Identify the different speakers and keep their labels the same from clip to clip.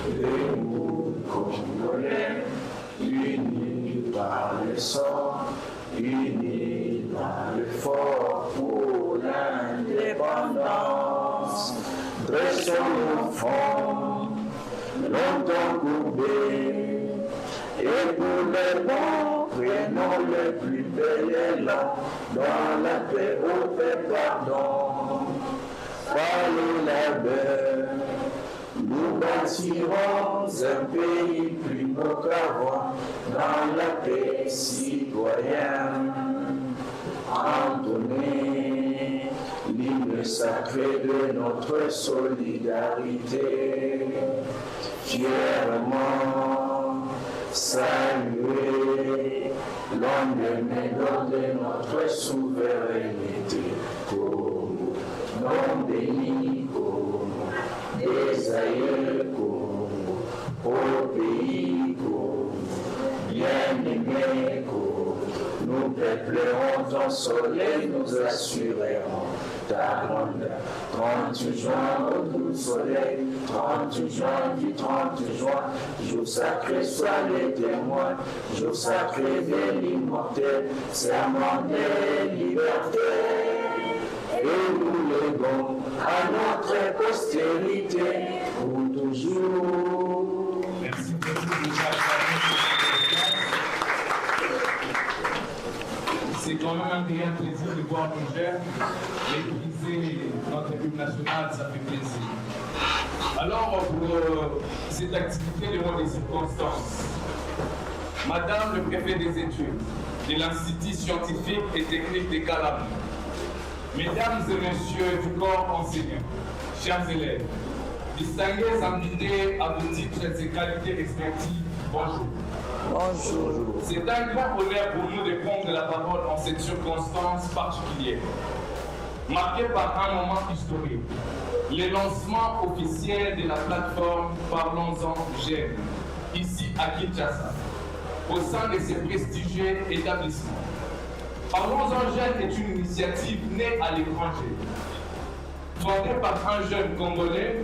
Speaker 1: les moules congolais, unis par le sang, unis dans l'effort pour l'indépendance. Dressons nos fronts, longtemps courbés, et pour les bons, prenons le plus bel élan, dans la paix, au paix, pardon. Par le labeur, nous bâtirons un pays plus beau qu'avant, dans la paix citoyenne. Entonner l'hymne sacré de notre solidarité, fièrement saluer l'emblème de notre souveraineté. Congo, non béni Congo, des aïeux Congo, au pays Congo, bien-aimé Congo, nous peuplerons ton soleil, nous assurerons ta grandeur. 30 juin au doux soleil, 30 juin du 30 juin, jour sacré soit les témoins, jour sacré de l'immortel, serment de liberté. Et nous léguons à notre postérité pour toujours.
Speaker 2: Merci beaucoup. C'est quand même un réel plaisir de voir nos jeunes maîtriser notre hymne national, ça fait plaisir. Alors, pour cette activité, de des circonstances, Madame le préfet des études de l'Institut scientifique et technique des Calam, Mesdames et Messieurs du corps enseignant, chers élèves, distingués invités à vos titres et qualités respectives, bonjour.
Speaker 1: Bonjour.
Speaker 2: C'est un grand honneur pour nous de prendre la parole en cette circonstance particulière, marquée par un moment historique, le lancement officiel de la plateforme Parlons-en Jeunes, ici à Kinshasa, au sein de ces prestigieux établissements. Parlons-en Jeunes est une initiative née à l'étranger, fondée par un jeune Congolais,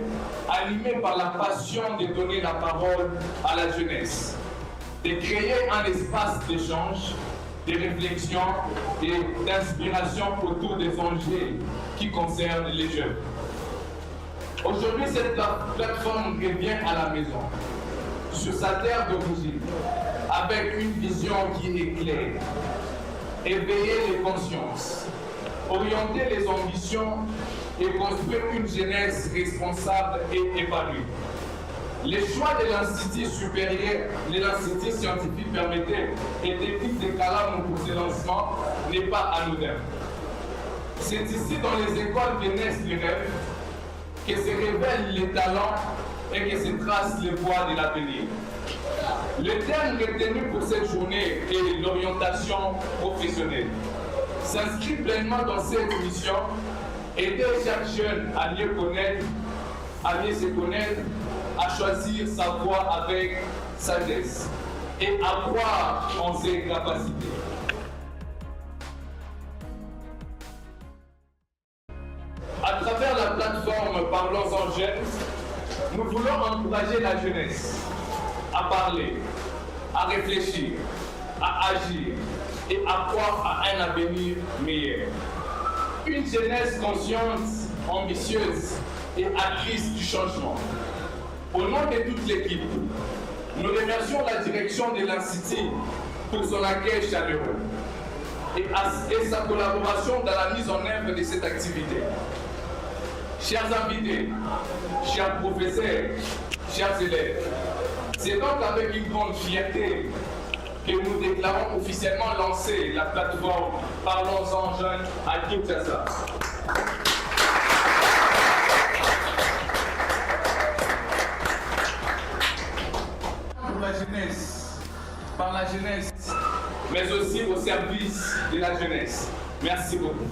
Speaker 2: animé par la passion de donner la parole à la jeunesse, de créer un espace d'échange, de réflexion et d'inspiration autour des enjeux qui concernent les jeunes. Aujourd'hui, cette plateforme revient à la maison, sur sa terre d'origine, avec une vision qui est claire, éveiller les consciences, orienter les ambitions et construire une jeunesse responsable et épanouie. Les choix de l'Institut supérieur, de l'Institut scientifique permettait et technique de Calam pour ce lancement n'est pas anodin. C'est ici dans les écoles que naissent les rêves, que se révèlent les talents et que se tracent les voies de l'avenir. Le thème retenu pour cette journée est l'orientation professionnelle. S'inscrit pleinement dans cette mission, aider chaque jeune à mieux connaître, à mieux se connaître, à choisir sa voie avec sagesse et à croire en ses capacités. À travers la plateforme Parlons-en Jeunes, nous voulons encourager la jeunesse à parler, à réfléchir, à agir et à croire à un avenir meilleur. Une jeunesse consciente, ambitieuse et actrice du changement. Au nom de toute l'équipe, nous remercions la direction de l'Institut pour son accueil chaleureux et sa collaboration dans la mise en œuvre de cette activité. Chers invités, chers professeurs, chers élèves, c'est donc avec une grande fierté que nous déclarons officiellement lancer la plateforme Parlons-en Jeunes à Kinshasa. Par la jeunesse, mais aussi au service de la jeunesse. Merci beaucoup.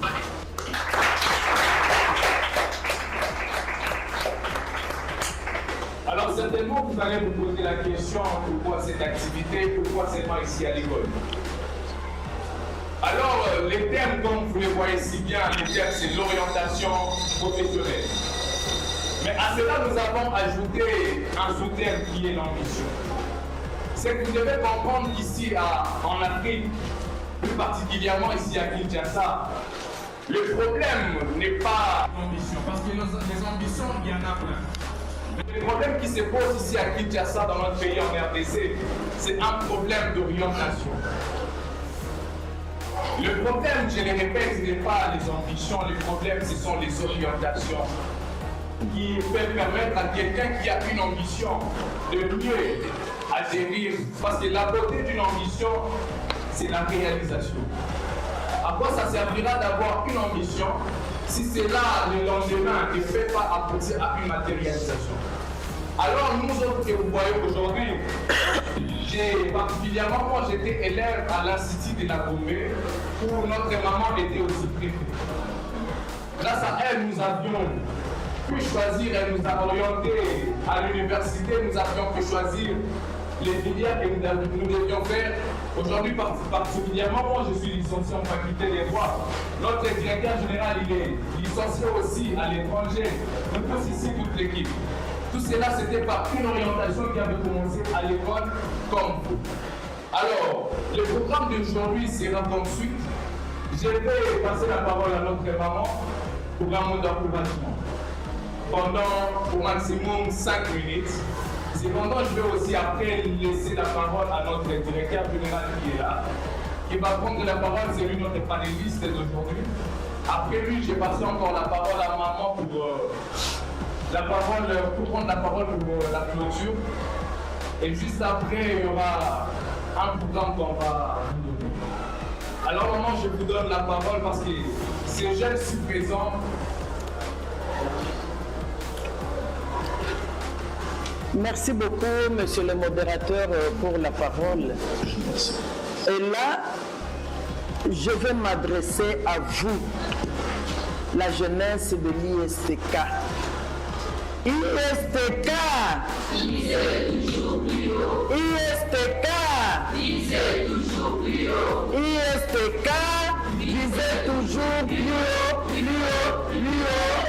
Speaker 2: Alors certainement, vous allez vous poser la question, pourquoi cette activité, pourquoi seulement ici à l'école? Alors, les termes, comme vous le voyez si bien, les termes, c'est l'orientation professionnelle. Mais à cela, nous avons ajouté un soutien qui est l'ambition. C'est que vous devez comprendre qu'ici, en Afrique, plus particulièrement ici à Kinshasa, le problème n'est pas l'ambition, parce que les ambitions, il y en a plein. Le problème qui se pose ici à Kinshasa, dans notre pays en RDC, c'est un problème d'orientation. Le problème, je le répète, ce n'est pas les ambitions, le problème, ce sont les orientations qui peuvent permettre à quelqu'un qui a une ambition de mieux atterrir. Parce que la beauté d'une ambition, c'est la réalisation. À quoi ça servira d'avoir une ambition si cela, le lendemain, ne fait pas aboutir à une matérialisation? Alors, nous autres que vous voyez aujourd'hui, particulièrement moi, j'étais élève à l'Institut de la Gombe, où notre maman était aussi préfète. Grâce à elle, nous avions pu choisir, elle nous a orientés à l'université, nous avions pu choisir les filières que nous devions faire. Aujourd'hui, particulièrement, moi, je suis licencié en faculté des droits. Notre directeur général, il est licencié aussi à l'étranger. Nous tous ici, toute l'équipe. Tout cela, c'était par une orientation qui avait commencé à l'école comme vous. Alors, le programme d'aujourd'hui sera comme suite. Je vais passer la parole à notre maman pour un mot d'encouragement. Pendant au maximum 5 minutes. Cependant, je vais aussi après laisser la parole à notre directeur général qui est là, qui va prendre la parole, c'est lui notre panéliste d'aujourd'hui. Après lui, j'ai passé encore la parole à maman pour prendre la parole pour la clôture. Et juste après, il y aura un programme qu'on va vous donner. Alors maman, je vous donne la parole parce que ces jeunes ici présents.
Speaker 3: Merci beaucoup, monsieur le modérateur, pour la parole. Et là, je vais m'adresser à vous, la jeunesse de l'ISTK. ISTK! ISTK! ISTK! Visez toujours plus haut, plus haut, plus haut.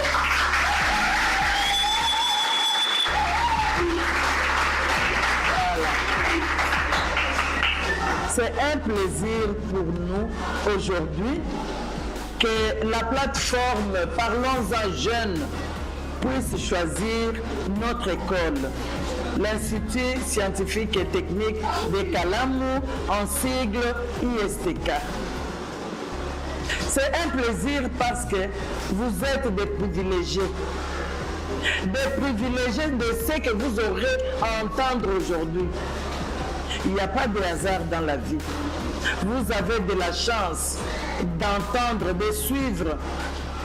Speaker 3: C'est un plaisir pour nous aujourd'hui que la plateforme Parlons-en Jeunes puisse choisir notre école, l'Institut scientifique et technique de Kalamu, en sigle ISTK. C'est un plaisir parce que vous êtes des privilégiés de ce que vous aurez à entendre aujourd'hui. Il n'y a pas de hasard dans la vie. Vous avez de la chance d'entendre, de suivre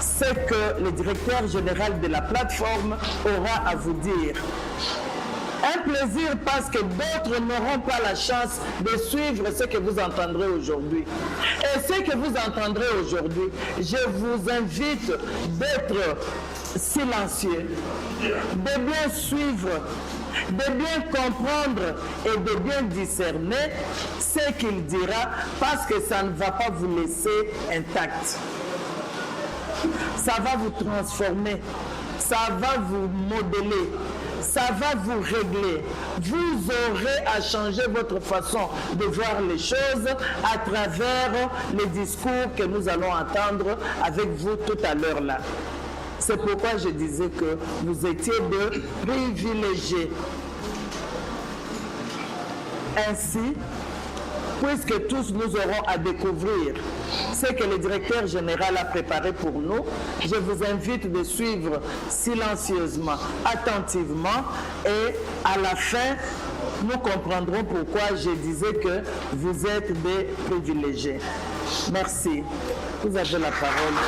Speaker 3: ce que le directeur général de la plateforme aura à vous dire. Un plaisir parce que d'autres n'auront pas la chance de suivre ce que vous entendrez aujourd'hui. Et ce que vous entendrez aujourd'hui, je vous invite d'être silencieux, de bien suivre, de bien comprendre et de bien discerner ce qu'il dira parce que ça ne va pas vous laisser intact. Ça va vous transformer, ça va vous modeler, ça va vous régler. Vous aurez à changer votre façon de voir les choses à travers les discours que nous allons entendre avec vous tout à l'heure là. C'est pourquoi je disais que vous étiez de privilégiés. Ainsi, puisque tous nous aurons à découvrir ce que le directeur général a préparé pour nous, je vous invite de suivre silencieusement, attentivement, et à la fin, nous comprendrons pourquoi je disais que vous êtes des privilégiés. Merci. Vous avez la parole.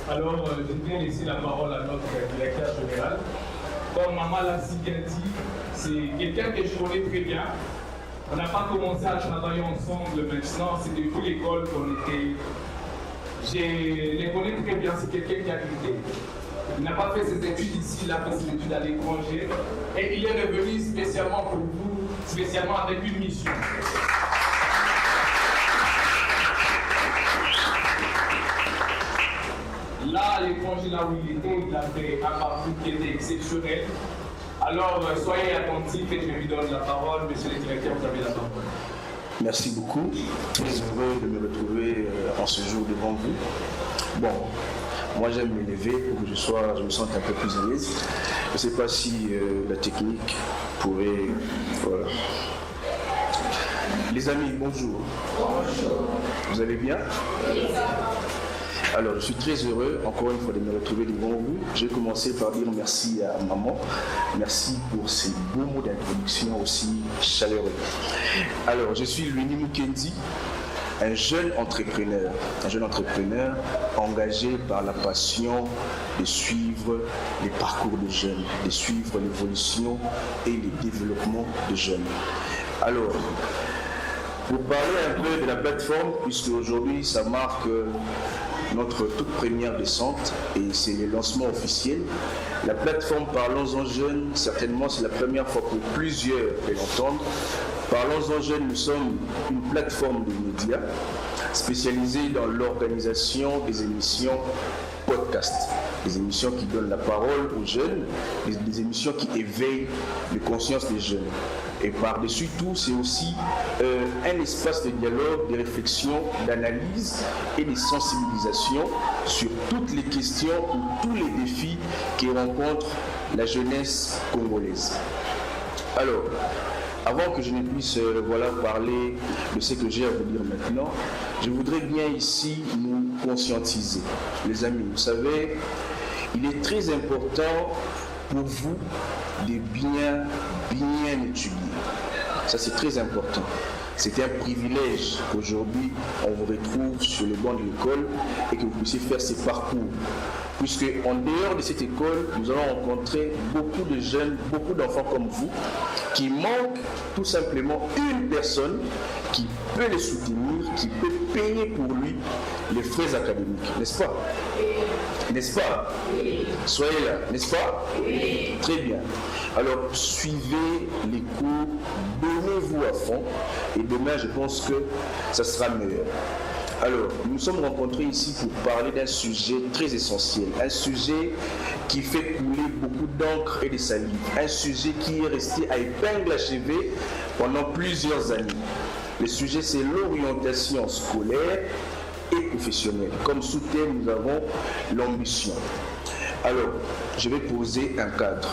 Speaker 2: Alors, je viens laisser la parole à notre directeur général. Comme maman l'a si bien dit, c'est quelqu'un que je connais très bien. On n'a pas commencé à travailler ensemble maintenant, c'est depuis l'école qu'on était. Je les connais très bien, c'est quelqu'un qui a quitté. Il n'a pas fait ses études ici, il a fait ses études à l'étranger. Et il est revenu spécialement pour vous, spécialement avec une mission. changé là où il était, il a fait un parcours qui était exceptionnel. Alors, soyez attentifs et je lui donne la parole. Monsieur le directeur, vous avez la parole.
Speaker 4: Merci beaucoup. Très heureux de me retrouver en ce jour devant vous. Bon, moi j'aime m'élever pour que je me sente un peu plus à l'aise. Je ne sais pas si la technique pourrait... Voilà. Les amis, bonjour. Bonjour. Vous allez bien? Alors, je suis très heureux, encore une fois, de me retrouver devant vous. Je vais commencer par dire merci à maman. Merci pour ces beaux mots d'introduction aussi chaleureux. Alors, je suis Louis Mukendi, un jeune entrepreneur engagé par la passion de suivre les parcours de jeunes, de suivre l'évolution et le développement de jeunes. Alors, pour parler un peu de la plateforme, puisque aujourd'hui ça marque notre toute première descente et c'est le lancement officiel. La plateforme Parlons-en Jeunes, certainement c'est la première fois pour plusieurs de l'entendre. Parlons-en Jeunes, nous sommes une plateforme de médias spécialisée dans l'organisation des émissions podcast, des émissions qui donnent la parole aux jeunes, des émissions qui éveillent les consciences des jeunes. Et par-dessus tout, c'est aussi un espace de dialogue, de réflexion, d'analyse et de sensibilisation sur toutes les questions ou tous les défis qui rencontrent la jeunesse congolaise. Alors, avant que je ne puisse parler de ce que j'ai à vous dire maintenant, je voudrais bien ici nous conscientiser. Les amis, vous savez, il est très important pour vous de bien étudier. Ça, c'est très important. C'est un privilège qu'aujourd'hui, on vous retrouve sur le banc de l'école et que vous puissiez faire ces parcours. Puisque en dehors de cette école, nous allons rencontrer beaucoup de jeunes, beaucoup d'enfants comme vous, qui manquent tout simplement une personne qui peut les soutenir, qui peut payer pour lui les frais académiques, n'est-ce pas? N'est-ce pas? Oui. Soyez là, n'est-ce pas? Oui. Très bien. Alors, suivez les cours, donnez-vous à fond, et demain, je pense que ça sera meilleur. Alors, nous nous sommes rencontrés ici pour parler d'un sujet très essentiel, un sujet qui fait couler beaucoup d'encre et de salive, un sujet qui est resté à épingle achevée pendant plusieurs années. Le sujet, c'est l'orientation scolaire et professionnelle. Comme sous-thème, nous avons l'ambition. Alors, je vais poser un cadre.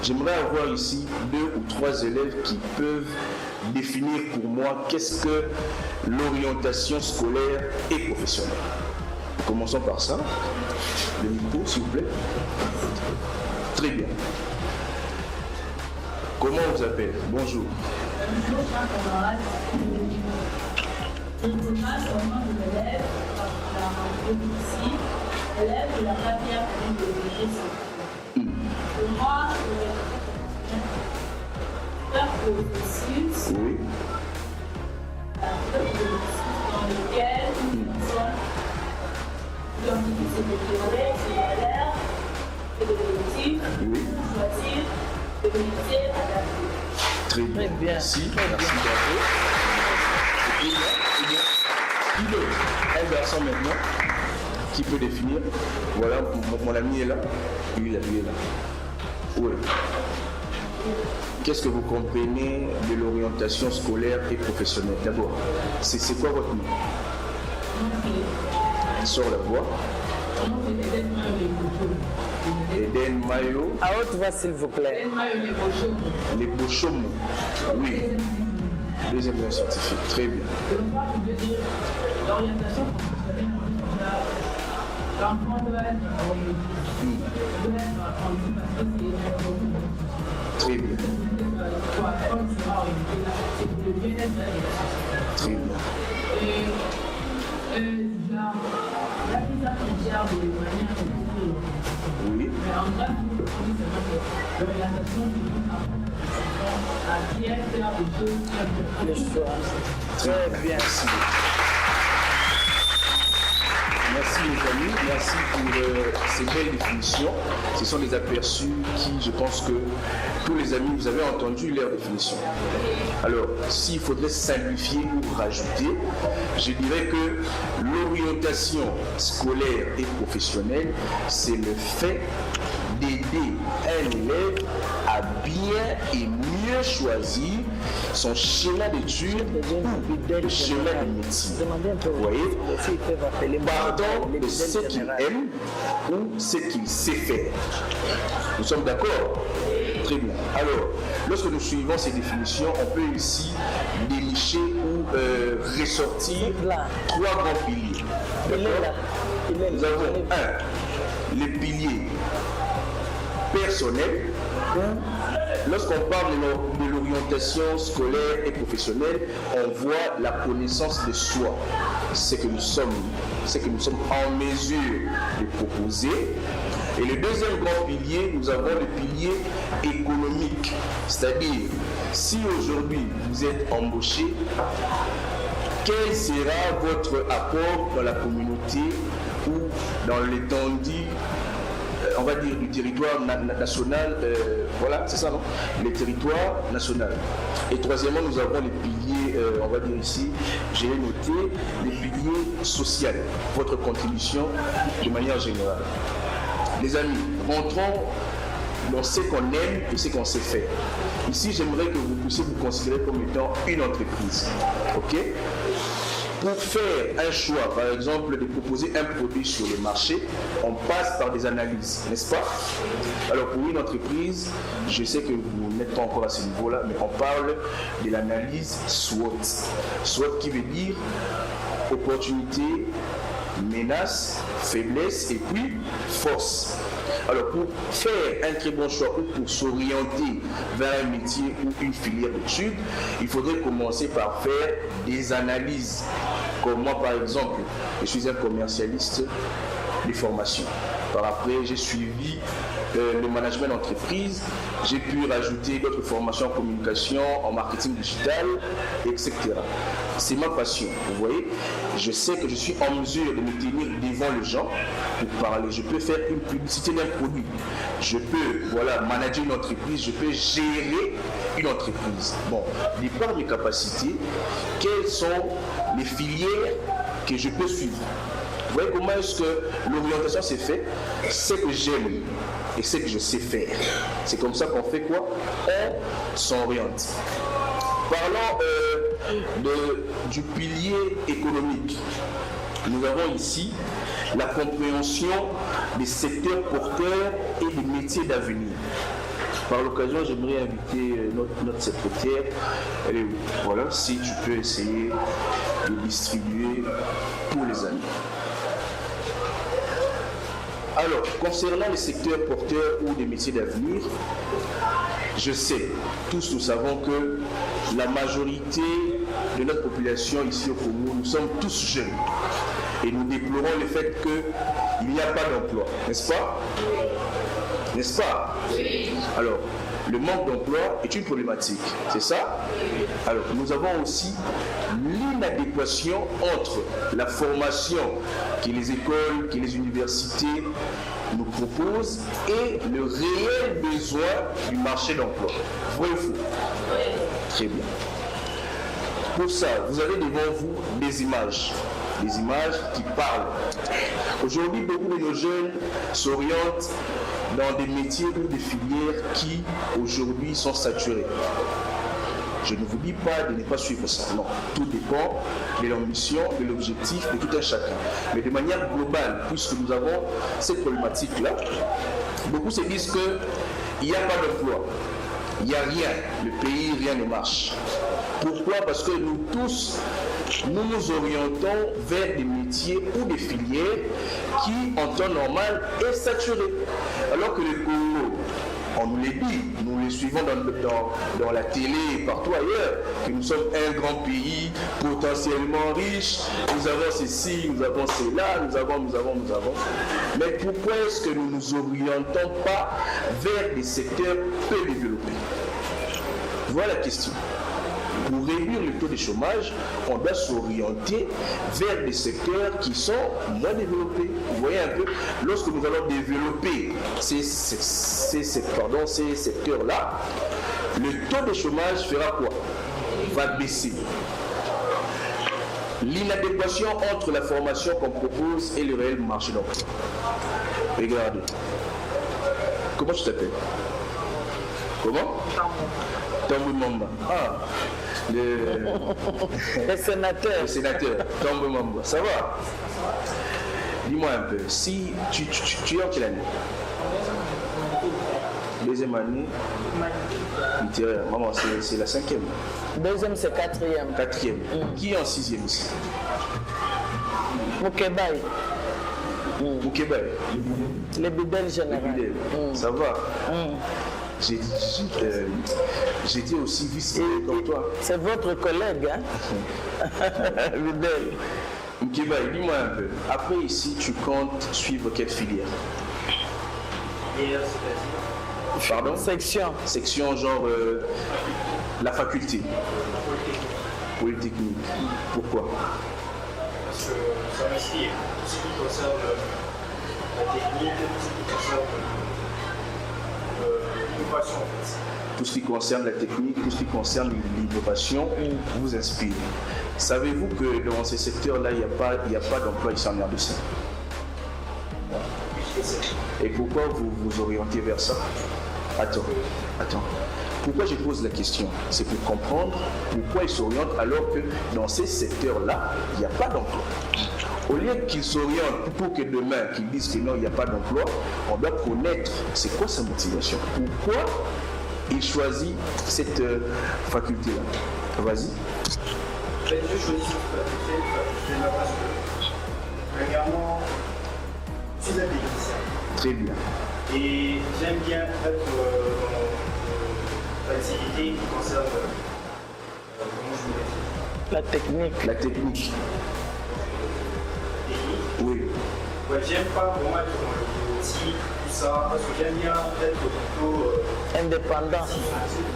Speaker 4: J'aimerais avoir ici 2 ou 3 élèves qui peuvent définir pour moi qu'est-ce que l'orientation scolaire et professionnelle. Commençons par ça. Le micro, s'il vous plaît. Très bien. Comment on vous appelle? Bonjour.
Speaker 5: Bonjour, chers camarades. Je vous passe au nom de l'élève, ici, élève de la première année de l'EGC. Pour moi, faire processus,
Speaker 4: Oui.
Speaker 5: dans lequel nous sommes identifiés sur des théories, sur des valeurs, et des objectifs, pour choisir des métiers adaptés.
Speaker 4: Très bien. Merci. Merci, bravo. Très bien. Qui veut? Un garçon maintenant qui peut définir. Voilà, mon ami est là. Lui est là. Oui. Qu'est-ce que vous comprenez de l'orientation scolaire et professionnelle? D'abord, c'est quoi votre nom? Sors la voix. Eden Mayo.
Speaker 3: À haute voix, s'il vous plaît.
Speaker 4: Les Bochomos. Oui. Deuxième nom scientifique. Très bien.
Speaker 5: L'orientation professionnelle, l'enfant doit être
Speaker 4: Très bien. Très bien.
Speaker 5: La prise en charge des moyens
Speaker 4: Oui.
Speaker 5: mais en vrai, l'orientation à bien faire des choses
Speaker 3: Les choix. Très bien.
Speaker 4: Merci. Merci les amis, merci pour ces belles définitions. Ce sont des aperçus qui, je pense que tous les amis, vous avez entendu leurs définitions. Alors, s'il faudrait simplifier ou rajouter, je dirais que l'orientation scolaire et professionnelle, c'est le fait d'aider un élève à bien et mieux choisir son schéma d'études ou le schéma de métier. Vous voyez, pardon de ce qu'il aime ou ce qu'il sait faire. Nous sommes d'accord? Très bien. Alors, lorsque nous suivons ces définitions, on peut ici dénicher ou ressortir trois grands piliers. Nous avons les piliers personnels. Lorsqu'on parle de l'orientation scolaire et professionnelle, on voit la connaissance de soi, ce que nous sommes en mesure de proposer. Et le deuxième grand pilier, nous avons le pilier économique, c'est-à-dire si aujourd'hui vous êtes embauché, quel sera votre apport dans la communauté ou dans l'étendue, on va dire, du territoire national, voilà, c'est ça, non? Les territoires nationaux. Et troisièmement, nous avons les piliers, on va dire ici, j'ai noté les piliers sociaux, votre contribution de manière générale. Les amis, rentrons dans ce qu'on aime et ce qu'on sait faire. Ici, j'aimerais que vous puissiez vous considérer comme étant une entreprise. OK? Pour faire un choix, par exemple, de proposer un produit sur le marché, on passe par des analyses, n'est-ce pas? Alors pour une entreprise, je sais que vous n'êtes pas encore à ce niveau-là, mais on parle de l'analyse SWOT. SWOT qui veut dire opportunité, menace, faiblesse et puis force. Alors pour faire un très bon choix ou pour s'orienter vers un métier ou une filière d'études, il faudrait commencer par faire des analyses. Comme moi par exemple, je suis un commercialiste de formation. Par après, j'ai suivi le management d'entreprise, j'ai pu rajouter d'autres formations en communication, en marketing digital, etc. C'est ma passion, vous voyez. Je sais que je suis en mesure de me tenir devant les gens pour parler. Je peux faire une publicité d'un produit. Je peux, voilà, manager une entreprise. Je peux gérer une entreprise. Bon, de par mes capacités, quelles sont les filières que je peux suivre? Vous voyez comment est-ce que l'orientation s'est faite? C'est que j'aime et c'est que je sais faire. C'est comme ça qu'on fait quoi? On s'oriente. Parlons du pilier économique. Nous avons ici la compréhension des secteurs porteurs et des métiers d'avenir. Par l'occasion, j'aimerais inviter notre secrétaire. Voilà, si tu peux essayer de distribuer pour les amis. Alors, concernant les secteurs porteurs ou des métiers d'avenir, je sais, tous nous savons que la majorité de notre population ici au Congo, nous sommes tous jeunes. Et nous déplorons le fait qu'il n'y a pas d'emploi, n'est-ce pas? N'est-ce pas? Oui. Alors, le manque d'emploi est une problématique, c'est ça? Alors, nous avons aussi l'inadéquation entre la formation que les écoles, que les universités nous proposent et le réel besoin du marché d'emploi. Vrai ou faux? Très bien. Pour ça, vous avez devant vous des images qui parlent. Aujourd'hui, beaucoup de nos jeunes s'orientent dans des métiers ou des filières qui, aujourd'hui, sont saturés. Je ne vous dis pas de ne pas suivre ça. Non, tout dépend de l'ambition, de l'objectif de tout un chacun. Mais de manière globale, puisque nous avons cette problématique-là, beaucoup se disent qu'il n'y a pas d'emploi, il n'y a rien, le pays, rien ne marche. Pourquoi? Parce que nous tous, nous nous orientons vers des métiers ou des filières qui, en temps normal, est saturé. Alors que le Congo, on nous les dit, nous les suivons dans la télé et partout ailleurs, que nous sommes un grand pays potentiellement riche, nous avons ceci, nous avons cela, nous avons. Mais pourquoi est-ce que nous ne nous orientons pas vers des secteurs peu développés? Voilà la question. pour réduire le taux de chômage, on doit s'orienter vers des secteurs qui sont moins développés. Vous voyez un peu, lorsque nous allons développer ces secteurs-là, le taux de chômage fera quoi? Va baisser. L'inadéquation entre la formation qu'on propose et le réel marché d'emploi. Regardez. Comment tu t'appelles? Comment? Tambo Mamba. Ah,
Speaker 3: le sénateur.
Speaker 4: Le sénateur, Tambo Mamba. Ça va? Dis-moi un peu, si tu es en quelle année? Deuxième année? Littéraire. Maman, c'est la 5e.
Speaker 3: Deuxième, c'est 4e.
Speaker 4: 4e. Qui est en 6e ici?
Speaker 3: Moukebaï.
Speaker 4: Moukebaï.
Speaker 3: Le Bidel général.
Speaker 4: Ça va? J'étais aussi vice-président comme toi.
Speaker 3: C'est votre collègue, hein? Bidel.
Speaker 4: Moukebaï, dis-moi un peu. Après ici, tu comptes suivre quelle filière? Pardon?
Speaker 3: Section.
Speaker 4: Section genre la faculté. Polytechnique. Pourquoi?
Speaker 6: Parce que ça m'inspire. Tout ce qui concerne la technique, tout ce qui concerne l'innovation en fait.
Speaker 4: Tout ce qui concerne la technique, tout ce qui concerne l'innovation vous inspire. Savez-vous que dans ces secteurs-là, il n'y a pas d'emploi ici en RDC? Et pourquoi vous vous orientez vers ça? Attends. Pourquoi je pose la question? C'est pour comprendre pourquoi ils s'orientent alors que dans ces secteurs-là, il n'y a pas d'emploi. Au lieu qu'ils s'orientent pour que demain, qu'ils disent que non, il n'y a pas d'emploi, on doit connaître c'est quoi sa motivation. Pourquoi il choisit cette faculté-là? Vas-y.
Speaker 6: Je choisis cette faculté parce que, premièrement, je suis un technicien.
Speaker 4: Très bien.
Speaker 6: Et j'aime bien être dans l'activité qui concerne comment je me dis,
Speaker 3: La technique.
Speaker 4: La technique. Oui.
Speaker 6: Ouais, j'aime pas vraiment être dans le bureautique, tout ça, parce que j'aime bien être plutôt
Speaker 3: Indépendant.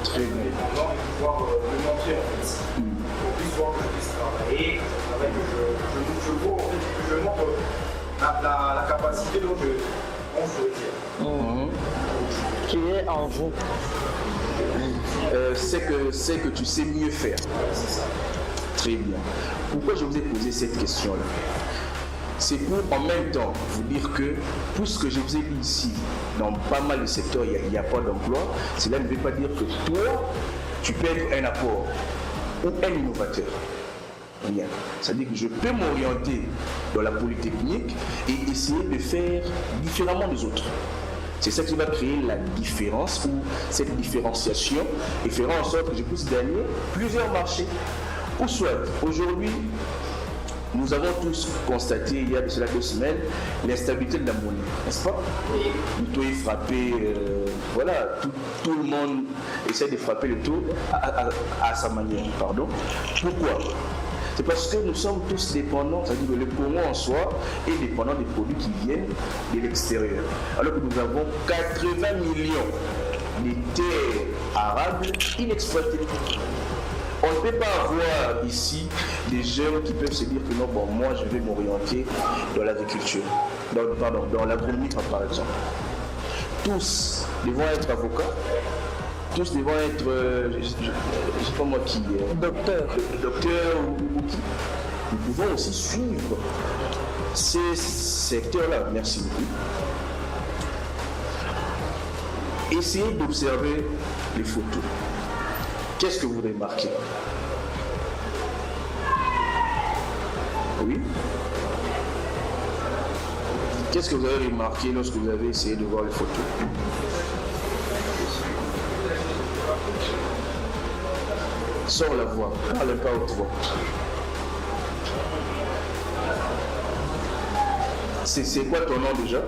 Speaker 4: Très bien.
Speaker 6: indépendant et pouvoir me montrer en fait. Pour plus voir que je puisse travailler, que je vois en fait, que je montre la capacité dont je retire.
Speaker 3: Qui est en vous.
Speaker 4: C'est que tu sais mieux faire.
Speaker 6: C'est ça.
Speaker 4: Très bien. Pourquoi je vous ai posé cette question-là? C'est pour en même temps vous dire que, puisque je vous ai dit ici, dans pas mal de secteurs, il n'y a pas d'emploi, cela ne veut pas dire que toi, tu peux être un apport ou un innovateur. Rien. C'est-à-dire que je peux m'orienter dans la polytechnique et essayer de faire différemment des autres. C'est ça qui va créer la différence ou cette différenciation et fera en sorte que je puisse gagner plusieurs marchés. Ou soit, aujourd'hui, nous avons tous constaté, il y a de cela 2 semaines, l'instabilité de la monnaie, n'est-ce pas? Le taux est frappé, voilà, tout le monde essaie de frapper le taux à sa manière, pardon. Pourquoi? C'est parce que nous sommes tous dépendants, c'est-à-dire que le Congo en soi est dépendant des produits qui viennent de l'extérieur. Alors que nous avons 80 millions de terres arables inexploitées. On ne peut pas avoir ici des jeunes qui peuvent se dire que non, bon, moi je vais m'orienter dans l'agriculture, dans l'agronomie par exemple. Tous devront être avocats, tous devront être, je ne sais pas moi qui, docteur ou qui. Nous pouvons aussi suivre ces secteurs-là. Merci beaucoup. Essayez d'observer les photos. Qu'est-ce que vous remarquez? Oui? Qu'est-ce que vous avez remarqué lorsque vous avez essayé de voir les photos? Sors la voix, parle pas haute voix. C'est quoi ton nom déjà?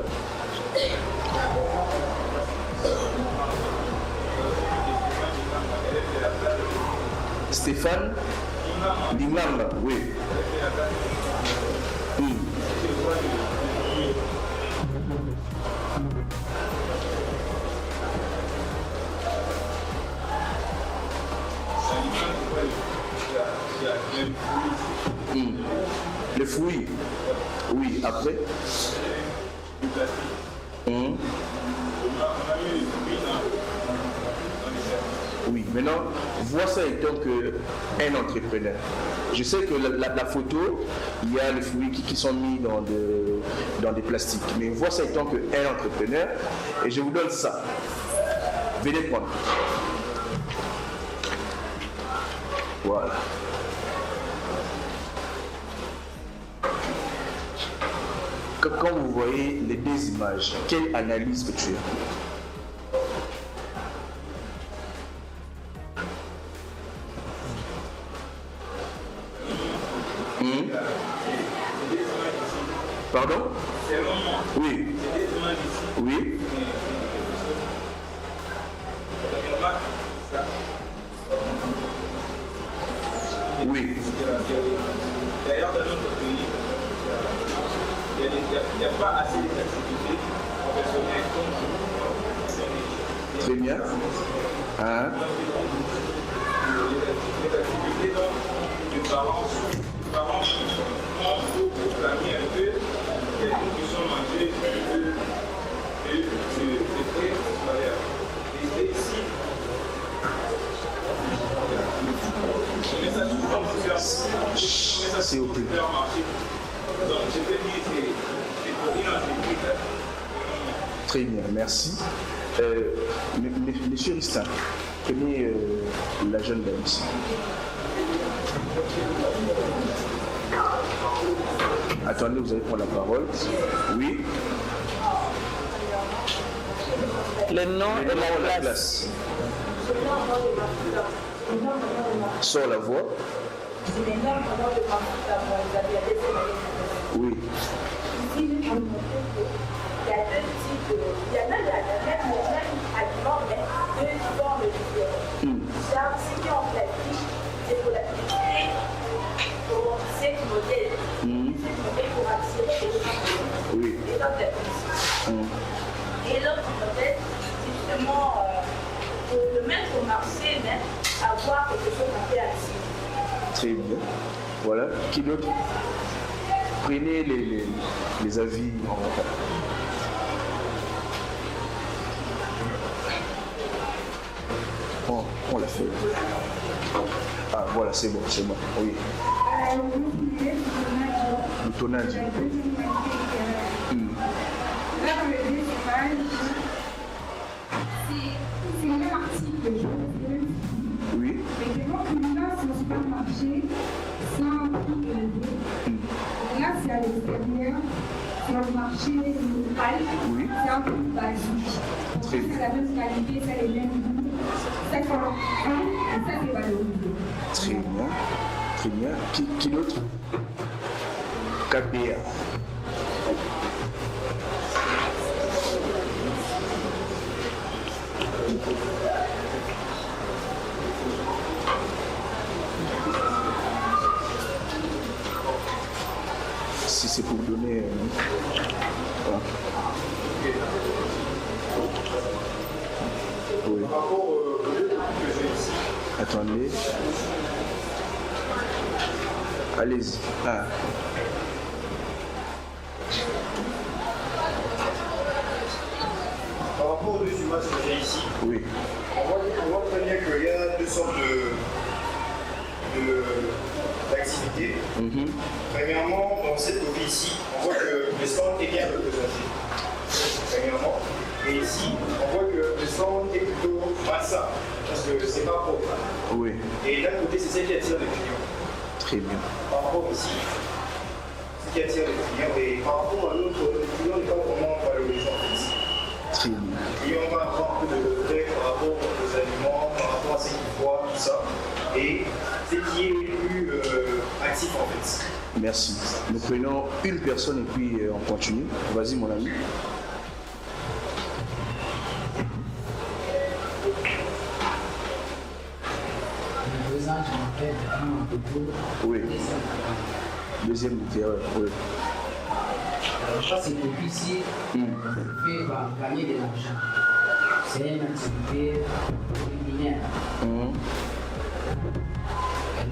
Speaker 4: Stéphane Limamba, oui. Les fruits. Oui, après. Oui, maintenant, vois ça étant qu'un entrepreneur. Je sais que la photo, il y a les fruits qui sont mis dans des plastiques. Mais vois ça étant qu'un entrepreneur. Et je vous donne ça. Venez prendre. Voilà. Quand vous voyez les deux images, quelle analyse que tu as? Pardon? Oui. Oui. Oui.
Speaker 6: D'ailleurs, dans notre pays, il n'y a pas assez d'activités professionnelles comme
Speaker 4: Très bien. Hein?
Speaker 6: les activités dont les parents ont proclamé un peu quelqu'un qui sont mangés de très supérieurs. Et ici, on met ça souvent
Speaker 4: C'est au plus.
Speaker 6: Donc, je peux dire que c'est pour une entreprise.
Speaker 4: Très bien, merci. Monsieur Ristin, prenez la jeune dame ici. Attendez, vous allez prendre la parole. Oui.
Speaker 3: Le nom
Speaker 4: Le
Speaker 3: et
Speaker 4: nom de
Speaker 3: la
Speaker 4: la
Speaker 3: classe.
Speaker 4: Sors la voix. Oui.
Speaker 5: Ici, je peux montrer qu'il y a deux types de... Il y a même aliment, mais deux formes différentes. Ça, ce qui en fait, c'est pour la publicité, pour cette modèle. Cette modèle pour attirer les gens.
Speaker 4: Oui.
Speaker 5: Et l'autre, la publicité. Et l'autre modèle, c'est justement pour le mettre au marché, même, avoir quelque chose à faire ici.
Speaker 4: Très bien. Voilà. Qui d'autre? Prenez les avis en retard. On l'a fait. Ah, voilà, c'est bon, c'est bon. Oui. Le tonnage.
Speaker 7: Là, dans le deuxième image, c'est le même article, je veux.
Speaker 4: Oui.
Speaker 7: Mais je vois que là, c'est au supermarché, c'est un prix élevé. Là, c'est à l'extérieur, c'est au marché local,
Speaker 4: Oui.
Speaker 7: c'est un prix basique.
Speaker 4: Très bien.
Speaker 7: C'est la même qualité, c'est les mêmes goûts. Ça, c'est un et ça, c'est valorisé.
Speaker 4: Très bien. Très bien. Qui d'autre? KPA. Si c'est pour donner... voilà. Oui.
Speaker 6: Par rapport au lieu que j'ai ici,
Speaker 4: Attendez. Allez-y. Ah.
Speaker 6: par rapport aux deux images que j'ai ici,
Speaker 4: Oui.
Speaker 6: on voit très bien qu'il y a deux sortes d'activités. Premièrement, dans cette copie ici, on voit que le stand est bien représenté. Premièrement. Et ici, on voit que le stand est plutôt malsain, parce que c'est pas propre.
Speaker 4: Oui.
Speaker 6: Et d'un côté, c'est celle qui attire les clients.
Speaker 4: Très bien.
Speaker 6: Par rapport ici, ce qui attire les clients, et par rapport à l'autre, le client n'est pas vraiment valorisant ici.
Speaker 4: Très bien.
Speaker 6: Le client va avoir un peu de regret par rapport aux aliments, par rapport à ce qu'il voit, tout ça. Et c'est qui est plus actif en fait.
Speaker 4: Merci. Nous prenons une personne et puis on continue. Vas-y, mon ami.
Speaker 8: Je m'appelle Bernard Bobo.
Speaker 4: Oui. Deuxième littéraire. Oui.
Speaker 8: Ça, c'est depuis ici, fait gagner de l'argent. C'est une activité culinaire.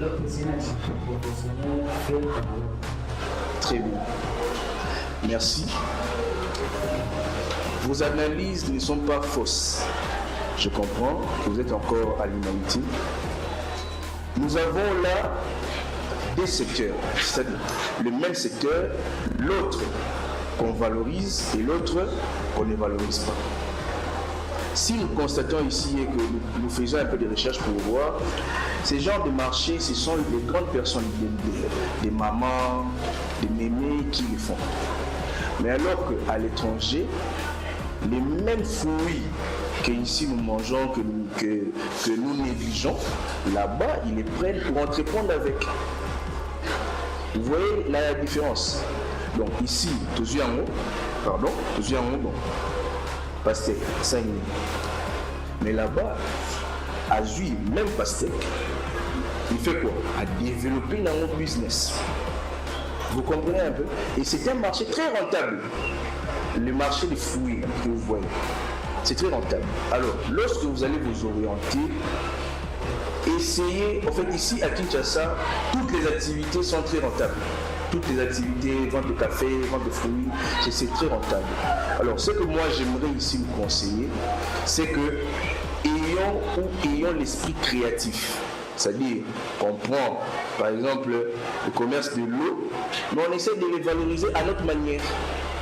Speaker 8: l'autre c'est une activité professionnelle faite par l'autre.
Speaker 4: Très bien. Merci. Vos analyses ne sont pas fausses. Je comprends que vous êtes encore à l'humanité. Nous avons là des secteurs, c'est-à-dire le même secteur, l'autre qu'on valorise et l'autre qu'on ne valorise pas. Si nous constatons ici et que nous faisons un peu de recherche pour voir, ces genres de marchés, ce sont les grandes personnes, des mamans, des mémés qui le font. Mais alors qu'à l'étranger, les mêmes fruits qu'ici nous mangeons, que nous négligeons, là-bas, ils les prennent pour entreprendre avec. Vous voyez la différence. Donc ici, Tozuyango, bon, pastèque, 5 000. Mais là-bas, à Zui, même pastèque, il fait quoi? À développer dans notre business. Vous comprenez un peu? Et c'est un marché très rentable. Le marché des fruits que vous voyez, c'est très rentable. Alors, lorsque vous allez vous orienter, essayez, en fait ici à Kinshasa, toutes les activités sont très rentables. Toutes les activités, vente de café, vente de fruits, c'est très rentable. Alors, ce que moi j'aimerais ici vous conseiller, c'est que ayons l'esprit créatif. C'est-à-dire qu'on prend, par exemple, le commerce de l'eau, mais on essaie de les valoriser à notre manière.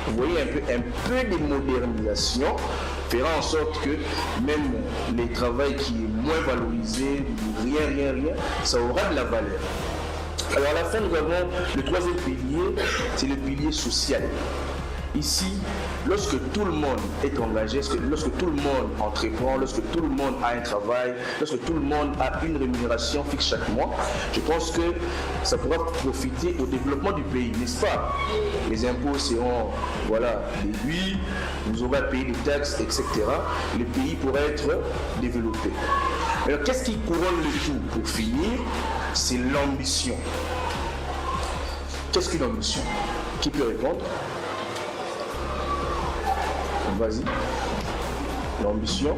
Speaker 4: Vous voyez, un peu de modernisation fera en sorte que même le travail qui est moins valorisé, rien, ça aura de la valeur. Alors à la fin, nous avons le troisième pilier, c'est le pilier social. Ici, lorsque tout le monde est engagé, lorsque tout le monde entreprend, lorsque tout le monde a un travail, lorsque tout le monde a une rémunération fixe chaque mois, je pense que ça pourra profiter au développement du pays, n'est-ce pas? Les impôts seront déduits, vous aurez à payer des taxes, etc. Le pays pourra être développé. Alors qu'est-ce qui couronne le tout pour finir? C'est l'ambition. Qu'est-ce qu'une ambition? Qui peut répondre? Vas-y. L'ambition.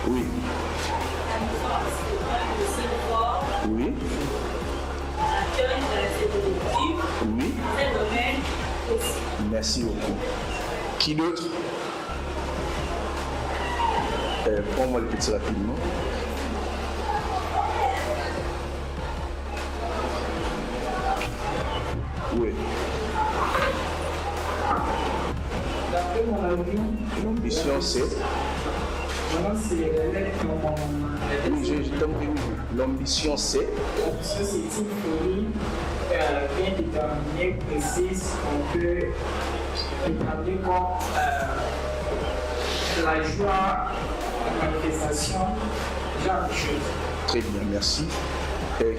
Speaker 4: Oui. Oui. Oui. Merci beaucoup. Qui d'autre? Prends-moi le petit rapidement. Oui.
Speaker 9: D'après mon avis,
Speaker 4: l'ambition c'est. L'ambition c'est.
Speaker 9: L'ambition c'est une folie bien déterminée, précise, qu'on peut établir comme la joie, la manifestation, ce genre de choses.
Speaker 4: Très bien, merci.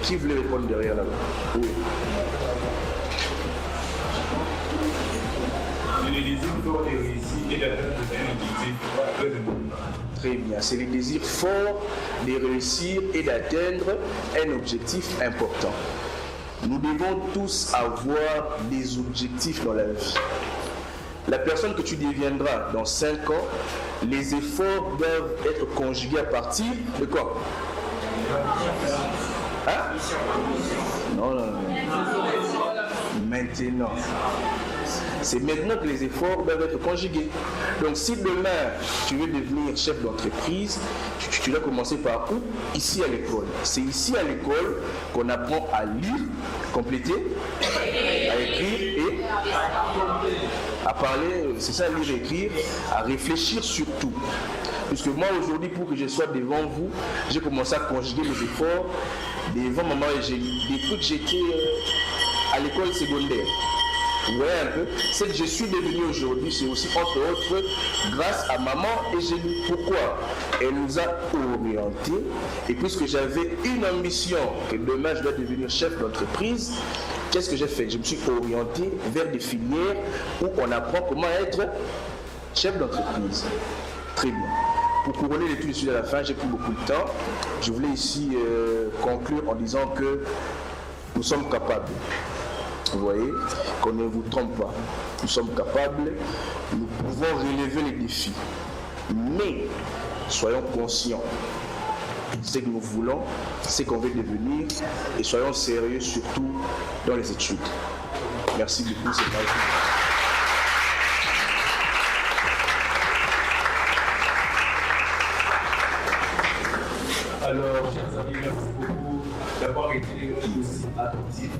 Speaker 4: Qui voulait répondre derrière là-bas? Oui.
Speaker 2: Le désir fort de réussir et d'atteindre un objectif très important.
Speaker 4: Très bien, c'est le désir fort de réussir et d'atteindre un objectif important. Nous devons tous avoir des objectifs dans la vie. La personne que tu deviendras dans 5 ans, les efforts doivent être conjugués à partir de quoi? Hein? Non. Maintenant. C'est maintenant que les efforts doivent être conjugués. Donc si demain tu veux devenir chef d'entreprise, tu dois commencer par où? Ici à l'école. C'est ici à l'école qu'on apprend à lire, compléter, à écrire et à parler, c'est ça, lire et écrire, à réfléchir surtout. Puisque moi aujourd'hui, pour que je sois devant vous, j'ai commencé à conjuguer mes efforts devant maman et Gélie. Depuis que j'étais à l'école secondaire. Vous voyez un peu, ce que je suis devenu aujourd'hui, c'est aussi entre autres grâce à maman et Gélie. Pourquoi? Elle nous a orientés, et puisque j'avais une ambition que demain je dois devenir chef d'entreprise, qu'est-ce que j'ai fait? Je me suis orienté vers des filières où on apprend comment être chef d'entreprise. Très bien. Pour couronner l'étude ici à la fin, j'ai pris beaucoup de temps. Je voulais ici conclure en disant que nous sommes capables. Vous voyez, qu'on ne vous trompe pas. Nous sommes capables, nous pouvons relever les défis. Mais soyons conscients de ce que nous voulons, ce qu'on veut devenir, et soyons sérieux surtout dans les études. Merci beaucoup, c'est pas
Speaker 2: Alors, chers amis, merci beaucoup d'avoir été aussi attentifs.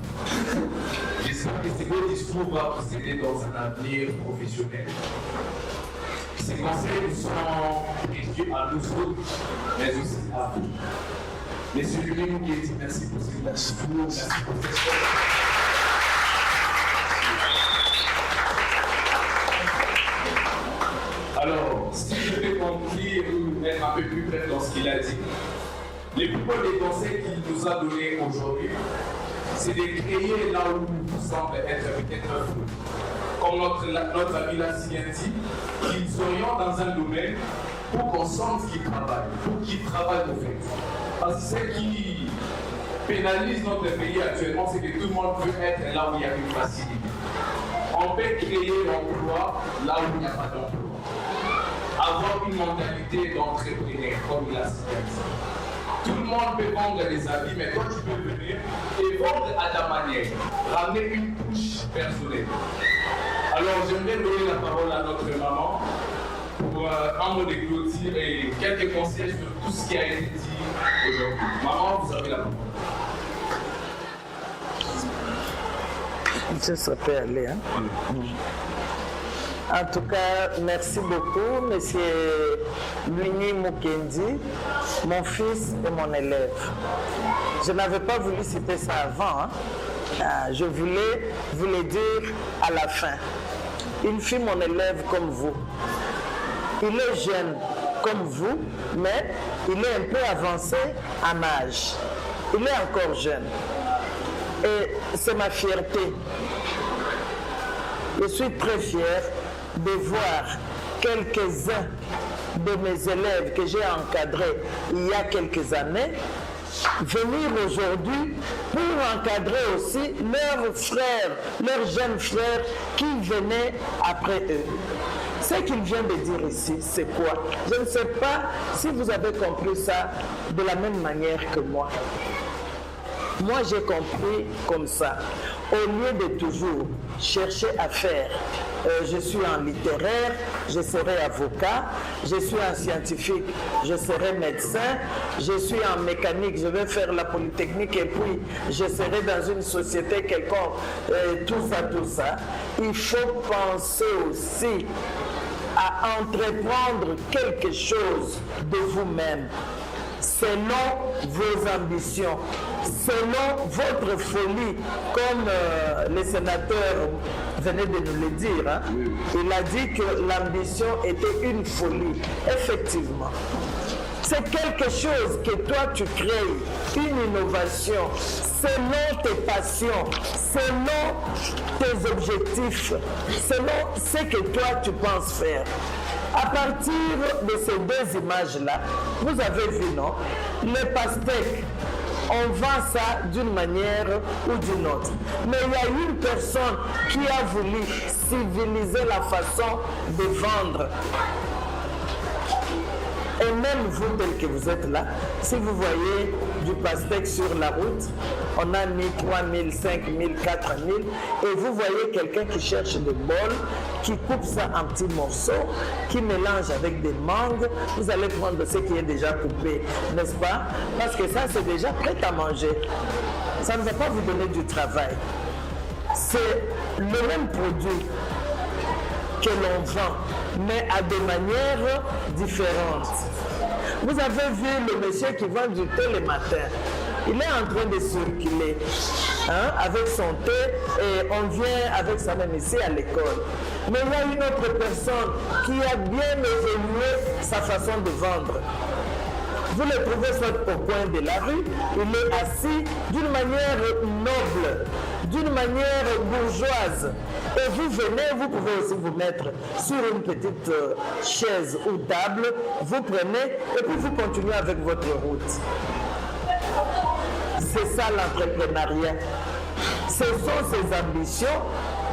Speaker 2: J'espère que ce beau discours va vous aider dans un avenir professionnel. Ces conseils sont précieux à nous autres, mais aussi à vous. Monsieur Julien Mougueti, merci pour ce discours, merci pour cette chose. Alors, si je vais conclure ou être un peu plus bref dans ce qu'il a dit, les plupart des conseils qu'il nous a donnés aujourd'hui, c'est de créer là où nous semble être peut-être flou. Comme notre ami l'a si bien dit, qu'ils s'orientent dans un domaine pour qu'on sente qu'ils travaillent, pour qu'ils travaillent au fait. Parce que ce qui pénalise notre pays actuellement, c'est que tout le monde veut être là où il y a une facilité. On peut créer l'emploi là où il n'y a pas d'emploi. Avoir une mentalité d'entrepreneur, comme il a cité. Tout le monde peut vendre des habits, mais toi tu peux venir et vendre à ta manière, ramener une touche personnelle. Alors j'aimerais donner la parole à notre maman pour un mot de clôture et quelques conseils sur tout ce qui a été dit aujourd'hui. Maman, vous avez la parole.
Speaker 3: Ça peut aller, hein? En tout cas, merci beaucoup, Monsieur Luini Mukendi, mon fils et mon élève. Je n'avais pas voulu citer ça avant, hein? Je voulais vous le dire à la fin. Il fut mon élève comme vous. Il est jeune comme vous, mais il est un peu avancé en âge. Il est encore jeune. Et c'est ma fierté. Je suis très fier de voir quelques-uns de mes élèves que j'ai encadrés il y a quelques années venir aujourd'hui pour encadrer aussi leurs frères, leurs jeunes frères qui venaient après eux. Ce qu'il vient de dire ici, c'est quoi? Je ne sais pas si vous avez compris ça de la même manière que moi. Moi, j'ai compris comme ça. Au lieu de toujours chercher à faire, je suis en littéraire, je serai avocat, je suis un scientifique, je serai médecin, je suis en mécanique, je vais faire la polytechnique et puis je serai dans une société quelconque, tout ça. Il faut penser aussi à entreprendre quelque chose de vous-même, selon vos ambitions, selon votre folie, comme le sénateur venait de nous le dire. Hein? Il a dit que l'ambition était une folie. Effectivement. C'est quelque chose que toi tu crées, une innovation, selon tes passions, selon tes objectifs, selon ce que toi tu penses faire. À partir de ces deux images-là, vous avez vu, non? Le pastèque, on vend ça d'une manière ou d'une autre. Mais il y a une personne qui a voulu civiliser la façon de vendre. Et même vous, tel que vous êtes là, si vous voyez du pastèque sur la route, on a mis 3 000, 5 000, 4 000, et vous voyez quelqu'un qui cherche des bols, qui coupe ça en petits morceaux, qui mélange avec des mangues, vous allez prendre ce qui est déjà coupé, n'est-ce pas? Parce que ça, c'est déjà prêt à manger. Ça ne va pas vous donner du travail. C'est le même produit que l'on vend, mais à des manières différentes. Vous avez vu le monsieur qui vend du thé le matin. Il est en train de circuler avec son thé et on vient avec ça même ici à l'école. Mais il y a une autre personne qui a bien évolué sa façon de vendre. Vous le trouvez soit au coin de la rue, il est assis d'une manière noble, d'une manière bourgeoise. Et vous venez, vous pouvez aussi vous mettre sur une petite chaise ou table, vous prenez et puis vous continuez avec votre route. C'est ça l'entrepreneuriat. Ce sont ces ambitions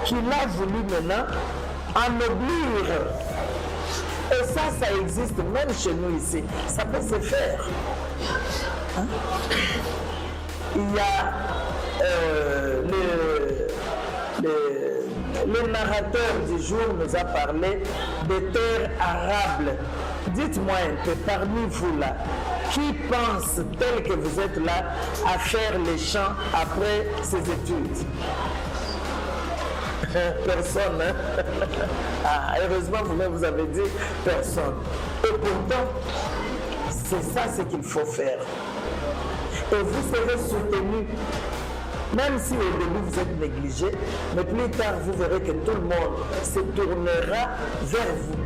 Speaker 3: qu'il a voulu maintenant ennoblir Et ça existe même chez nous ici. Ça peut se faire. Hein? Il y a le narrateur du jour nous a parlé des terres arables. Dites-moi un peu, parmi vous là, qui pense tel que vous êtes là à faire les champs après ses études? Personne, hein? Ah, heureusement, vous-même vous avez dit personne. Et pourtant, c'est ça ce qu'il faut faire. Et vous serez soutenu. Même si au début vous êtes négligé, mais plus tard vous verrez que tout le monde se tournera vers vous.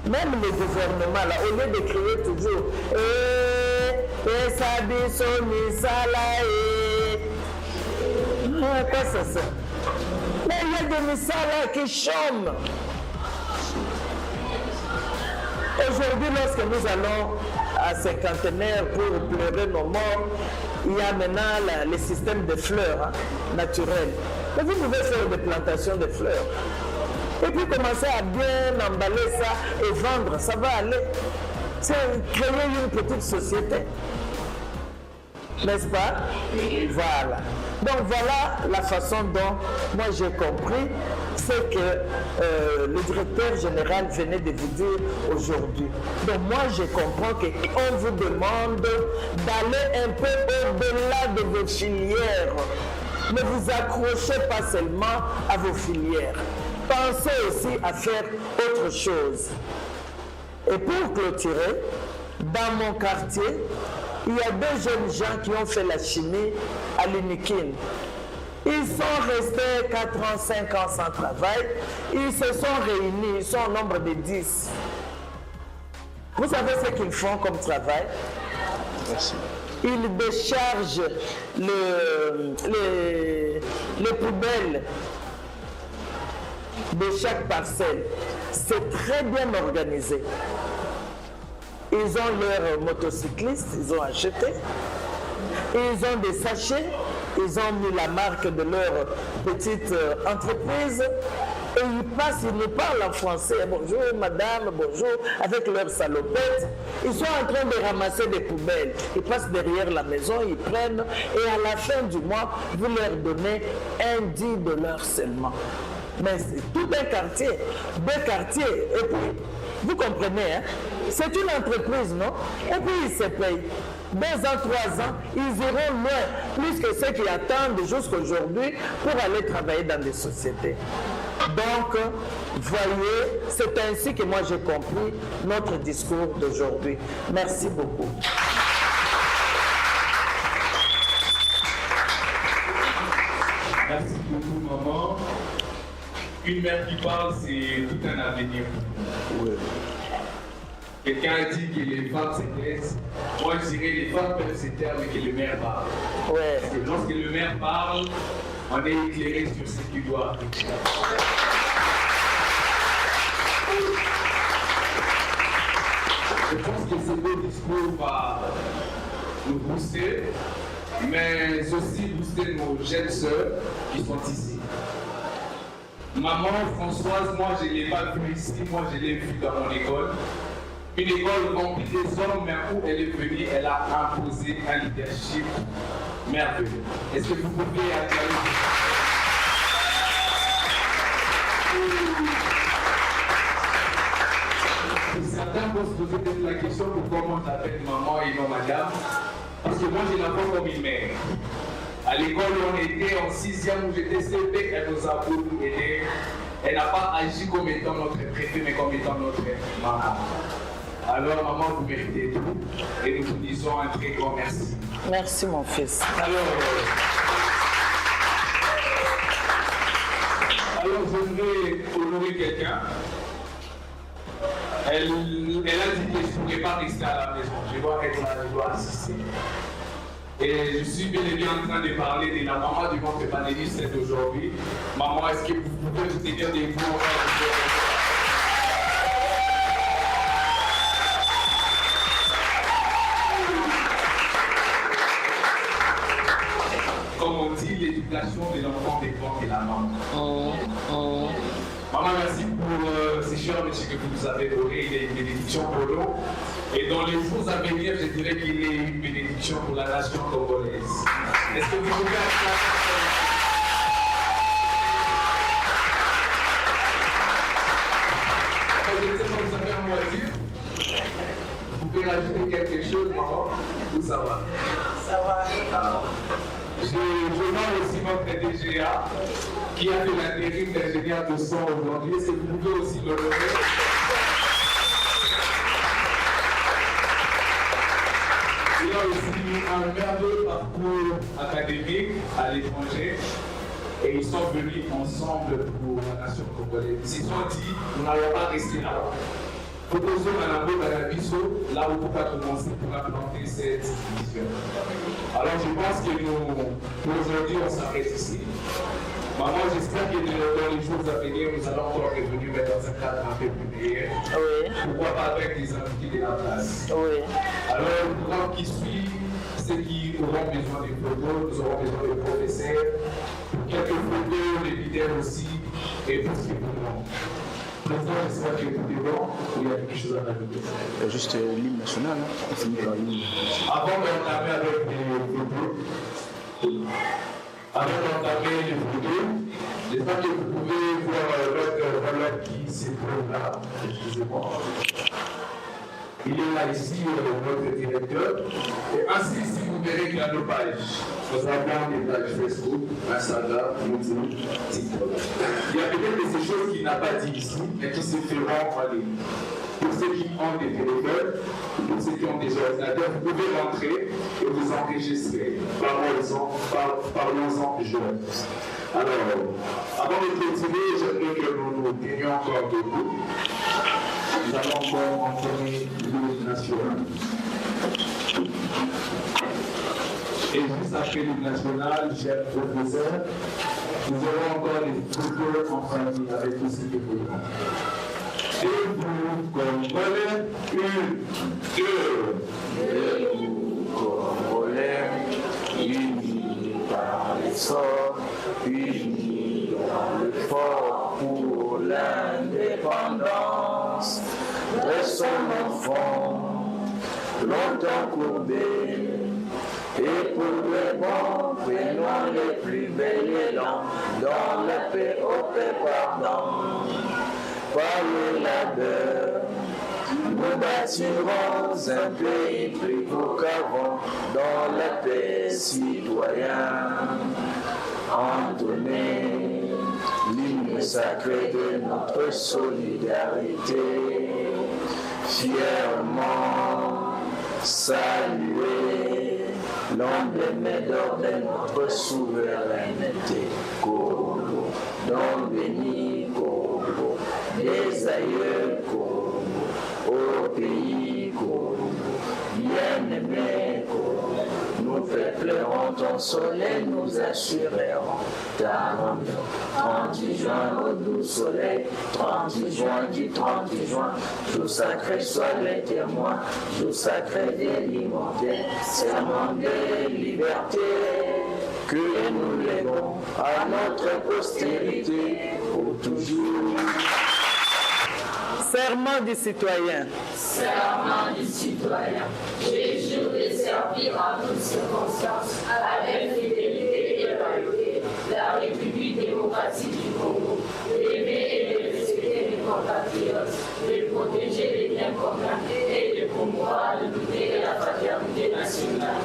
Speaker 3: Même le gouvernement, là, au lieu de crier toujours quoi ça sert? Mais il y a des missala qui chôment. Aujourd'hui, lorsque nous allons à cinquantenaire pour pleurer nos morts, il y a maintenant le système de fleurs naturelles. Mais vous pouvez faire des plantations de fleurs. Et puis commencer à bien emballer ça et vendre, ça va aller. C'est créer une petite société. N'est-ce pas? Voilà. Donc voilà la façon dont moi j'ai compris, c'est que le directeur général venait de vous dire aujourd'hui. Donc moi je comprends qu'on vous demande d'aller un peu au-delà de vos filières. Ne vous accrochez pas seulement à vos filières. Pensez aussi à faire autre chose. Et pour clôturer, dans mon quartier, il y a 2 jeunes gens qui ont fait la chimie à l'UNIKIN. Ils sont restés 4 ans, 5 ans sans travail. Ils se sont réunis, ils sont au nombre de 10. Vous savez ce qu'ils font comme travail?
Speaker 4: Merci.
Speaker 3: Ils déchargent les poubelles de chaque parcelle. C'est très bien organisé. Ils ont leurs motocyclistes, ils ont acheté. Ils ont des sachets, ils ont mis la marque de leur petite entreprise. Et ils passent, ils nous parlent en français. Bonjour madame, bonjour, avec leurs salopettes. Ils sont en train de ramasser des poubelles. Ils passent derrière la maison, ils prennent. Et à la fin du mois, vous leur donnez $10 seulement. Mais c'est tout un quartier, 2 quartiers. Et puis, vous comprenez, hein? C'est une entreprise, non? Et puis, ils se payent. 2 ans, 3 ans, ils iront loin, plus que ceux qui attendent jusqu'aujourd'hui pour aller travailler dans des sociétés. Donc, voyez, c'est ainsi que moi j'ai compris notre discours d'aujourd'hui. Merci beaucoup.
Speaker 2: Merci beaucoup, maman. Une mère qui parle, c'est tout un avenir.
Speaker 4: Oui.
Speaker 2: Quelqu'un a dit que les femmes se taisent. Moi, je dirais les femmes peuvent se taire, mais que le maire parle.
Speaker 3: Ouais.
Speaker 2: Parce que lorsque le maire parle, on est éclairé sur ce qu'il doit arriver. Je pense que ce beau discours va nous booster, mais aussi booster nos jeunes sœurs qui sont ici. Maman Françoise, moi je ne l'ai pas vue ici, moi je l'ai vue dans mon école. Une école remplie des hommes, mais où elle est venue, elle a imposé un leadership merveilleux. Est-ce que vous pouvez acclamer? Certains vont se poser peut-être la question pourquoi moi j'appelle maman et non madame. Parce que moi j'ai la voix comme une mère. À l'école où on était en 6e où j'étais CP, elle nous a beaucoup aidé. Elle n'a pas agi comme étant notre préfet, mais comme étant notre maman. Alors maman, vous méritez tout et nous vous disons un très grand merci.
Speaker 3: Merci mon fils.
Speaker 2: Alors j'aimerais honorer quelqu'un. Elle a dit que je ne pourrais pas rester à la maison. Je dois être là, je dois assister. Et je suis bel et bien en train de parler de la maman du monde panéliste d'aujourd'hui. Maman, est-ce que vous pouvez vous tenir debout? Comme on dit, l'éducation de l'enfant dépend de la maman. Maman, grand merci pour ces chers messieurs que vous nous avez donnés. Il est une bénédiction pour nous. Et dans les jours à venir, je dirais qu'il est une bénédiction pour la nation congolaise. Est-ce que vous pouvez je ne sais pas si vous avez un mot à dire. Vous pouvez rajouter quelque chose, maman, ou ça va?
Speaker 1: Ça va.
Speaker 2: Je vois aussi notre DGA qui a fait l'intérim d'ingénieur de son aujourd'hui. Est-ce que vous pouvez aussi l'honorer? Il a aussi un merveilleux parcours académique à l'étranger et ils sont venus ensemble pour la nation congolaise. Ils se sont dit, nous n'allons pas rester là. Proposons à la boîte à la Bisso, là où on peut commencer pour implanter cette vision. Alors je pense que nous, aujourd'hui, on s'arrête ici. Maman, j'espère que dans les jours à venir, nous allons encore revenir dans un cadre un peu plus meilleur.
Speaker 3: Oui.
Speaker 2: Pourquoi pas avec des invités de la place.
Speaker 3: Oui.
Speaker 2: Alors, le programme qui suit, ceux qui auront besoin de photos, nous aurons besoin de professeurs, quelques photos, les leaders aussi, et tout ce qui est bon. Président, j'espère que tout est bon, ou il y a quelque chose à rajouter.
Speaker 4: Juste l'hymne national, hein. On finit par l'hymne.
Speaker 2: Avant d'entamer avec des photos, j'espère que vous pouvez voir l'autre valeur qui se trouve là. Excusez-moi. Il est là ici, notre directeur. Et ainsi, si vous verrez qu'il y a nos pages, nous avons des pages Facebook, Instagram, YouTube, TikTok. Il y a peut-être ces choses qu'il n'a pas dit ici, mais qui se feront en ligne. Pour ceux qui ont des téléphones, pour ceux qui ont des ordinateurs, vous pouvez rentrer et vous enregistrer. Parlons-en jeunes. Alors, avant de continuer, j'aimerais que nous nous tenions encore debout. Nous allons encore entonner l'hymne national. Et juste après l'hymne national, cher professeur, nous aurons encore des photos en famille avec tous ceux qui voulons. Et vous, Congolais, 1, 2.
Speaker 1: Debout, Congolais, unis par l'essor, unis dans le fort pour l'indépendance. Restons nos fronts, longtemps courbés, et pour le bon, prenons les plus belles élans, dans la paix au paix pardon. Par le labeur, nous bâtirons un pays plus beau qu'avant, dans la paix citoyenne. Entonnez l'hymne sacré de notre solidarité, fièrement saluer l'emblème d'or de notre souveraineté. Congo, don béni Congo, des aïeux Congo, au pays Congo, bien-aimé Congo, nous peupllerons ton soleil, nous assurerons ta renommée. 30 juin au doux soleil, 30 juin du 30 juin, jour sacré soit les témoins, jour sacré des libertés, serment de liberté, que nous lèvons à notre postérité pour toujours.
Speaker 3: Serment du citoyen.
Speaker 10: Serment du citoyen. J'ai juré de servir en toutes circonstances, avec fidélité et loyauté, la République démocratique du Congo, d'aimer et de respecter mes compatriotes, de protéger les biens communs et de promouvoir l'unité et la fraternité nationale.